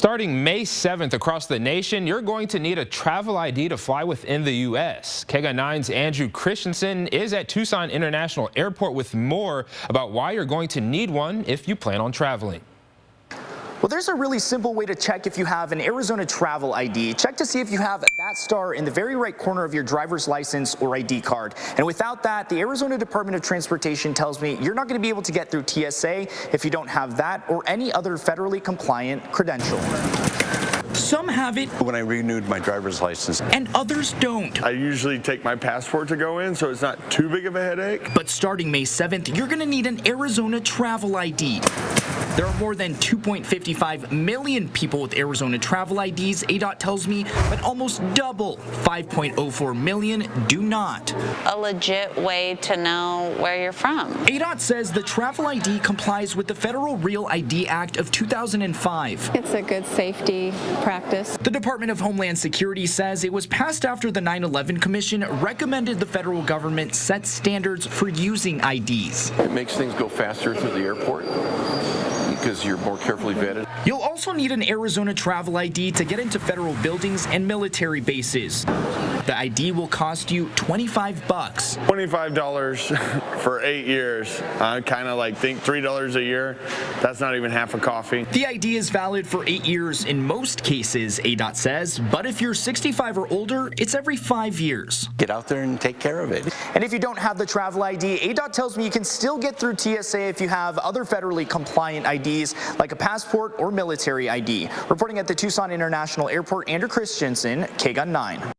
Starting May 7th across the nation, you're going to need a travel ID to fly within the U.S. KGUN 9's Andrew Christensen is at Tucson International Airport with more about why you're going to need one if you plan on traveling. Well, there's a really simple way to check if you have an Arizona travel ID. Check to see if you have that star in the very right corner of your driver's license or ID card. And without that, the Arizona Department of Transportation tells me you're not going to be able to get through TSA if you don't have that or any other federally compliant credential. Some have it when I renewed my driver's license, and others don't. I usually take my passport to go in, so it's not too big of a headache. But starting May 7th, you're going to need an Arizona travel ID. There are more than 2.55 million people with Arizona travel IDs, ADOT tells me, but almost double, 5.04 million, do not. A legit way to know where you're from. ADOT says the travel ID complies with the Federal Real ID Act of 2005. It's a good safety practice. The Department of Homeland Security says it was passed after the 9/11 Commission recommended the federal government set standards for using IDs. It makes things go faster through the airport because you're more carefully vetted. You'll also need an Arizona travel ID to get into federal buildings and military bases. The ID will cost you $25. $25 for 8 years. I kind of think $3 a year. That's not even half a coffee. The ID is valid for 8 years in most cases, ADOT says, but if you're 65 or older, it's every 5 years. get out there and take care of it. And if you don't have the travel ID, ADOT tells me you can still get through TSA if you have other federally compliant IDs like a passport or military ID. Reporting at the Tucson International Airport, Andrew Christensen, KGUN 9.